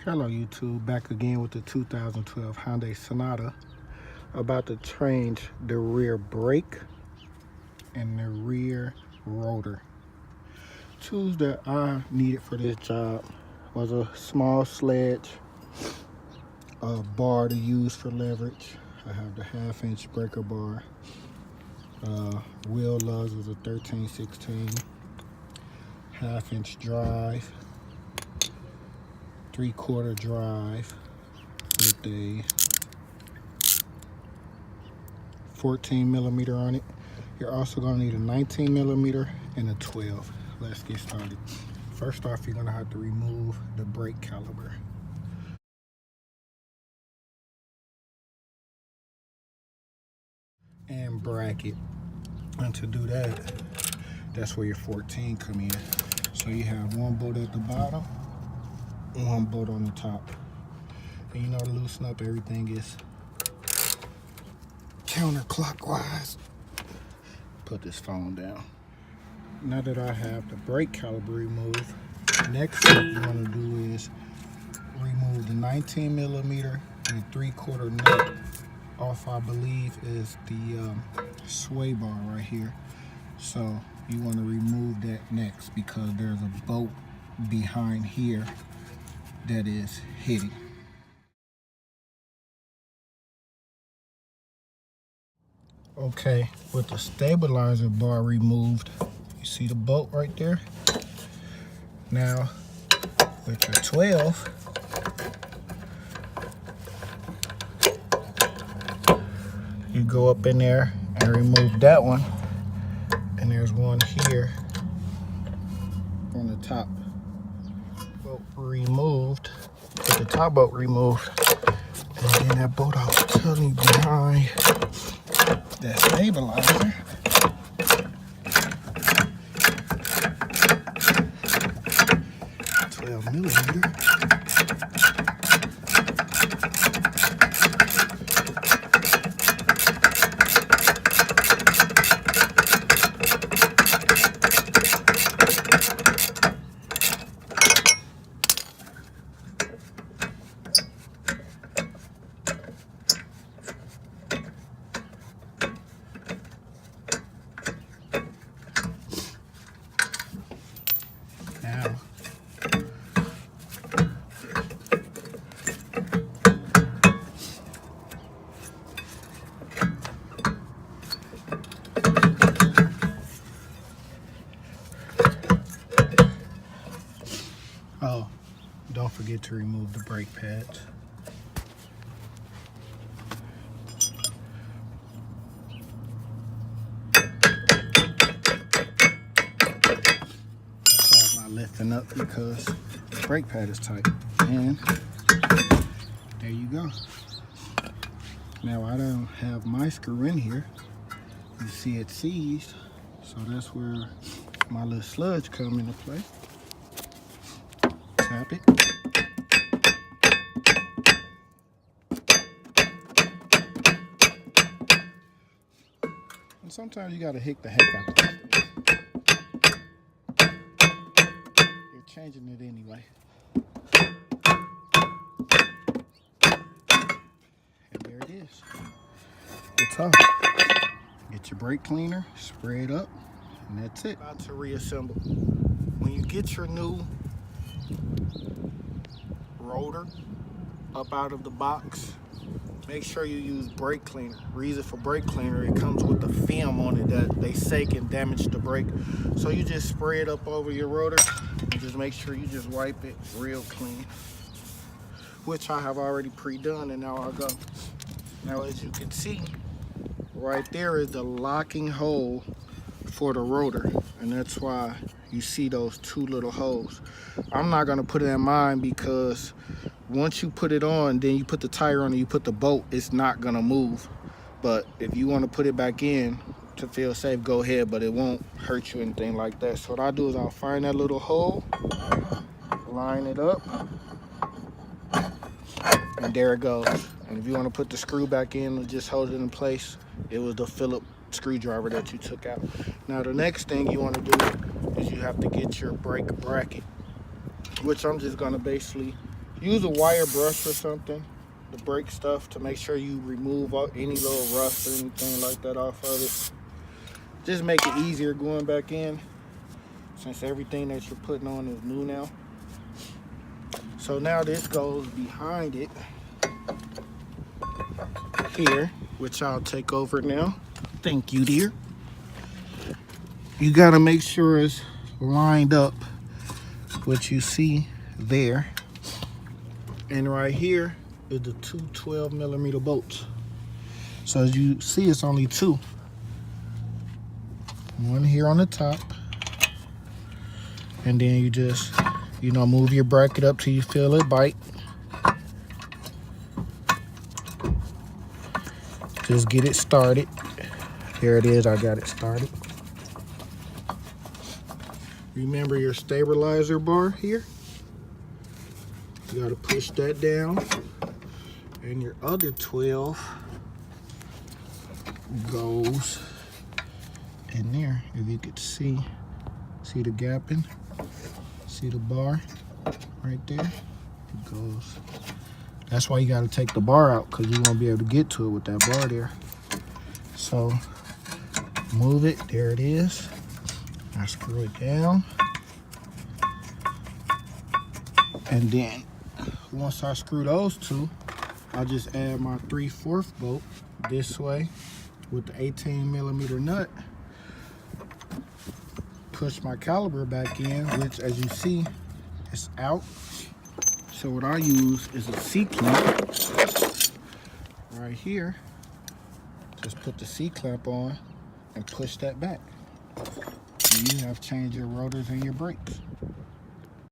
Hello YouTube, back again with the 2012 Hyundai Sonata. About to change the rear brake and the rear rotor. Tools that I needed for this job was a small sledge, a bar to use for leverage. I have the 1/2-inch breaker bar. Wheel lugs was a 13/16, 1/2-inch drive, 3/4 drive with a 14mm on it. You're also going to need a 19mm and a 12. Let's get started. First off, you're going to have to remove the brake caliper. And bracket. And to do that, that's where your 14 come in. So you have one bolt at the bottom, one bolt on the top. And you know, to loosen up, everything is counterclockwise. Put this phone down. Now that I have the brake caliper removed, next step you want to do is remove the 19mm and 3/4 nut off, I believe is the sway bar right here. So you want to remove that next because there's a bolt behind here that is hitting. Okay, with the stabilizer bar removed, you see the bolt right there? Now, with your 12, you go up in there and remove that one. And there's one here on the top. Bolt removed, with the top bolt removed. And then that bolt I was telling you behind that stabilizer. 12mm. Now, oh, don't forget to remove the brake pads. Lifting up because the brake pad is tight, and there you go. Now I don't have my screw in here. You see it seized, so that's where my little sludge come into play. Tap it. And sometimes you gotta hick the heck out of it. Changing it anyway. And there it is. It's off. Get your brake cleaner, spray it up, and that's it. About to reassemble. When you get your new rotor up out of the box, make sure you use brake cleaner. Reason for brake cleaner, it comes with the film on it that they say can damage the brake. So you just spray it up over your rotor and just make sure you just wipe it real clean, which I have already pre-done, and now I'll go. Now as you can see, right there is the locking hole for the rotor, and that's why you see those two little holes. I'm not gonna put it in mine because once you put it on, then you put the tire on and you put the bolt, it's not gonna move. But if you want to put it back in to feel safe, go ahead, but it won't hurt you, anything like that. So what I'll do is I'll find that little hole, line it up, and there it goes. And if you want to put the screw back in and just hold it in place, it was the Phillips screwdriver that you took out. Now the next thing you want to do is you have to get your brake bracket, which I'm just going to basically Use a wire brush or something to break stuff, to make sure you remove any little rust or anything like that off of it. Just make it easier going back in, since everything that you're putting on is new now. So now this goes behind it here, which I'll take over now. Thank you, dear. You gotta make sure it's lined up, what you see there. And right here is the two 12mm bolts. So as you see, it's only two. One here on the top. And then you just, move your bracket up till you feel it bite. Just get it started. Here it is, I got it started. Remember your stabilizer bar here. You gotta push that down. And your other 12 goes in there. If you could see the gapping, see the bar right there? It goes. That's why you gotta take the bar out, because you won't be able to get to it with that bar there. So move it, there it is. I screw it down. And then once I screw those two, I'll just add my 3/4 bolt this way with the 18mm nut. Push my caliper back in, which as you see, it's out. So what I use is a C-clamp right here. Just put the C-clamp on and push that back. And you have changed your rotors and your brakes.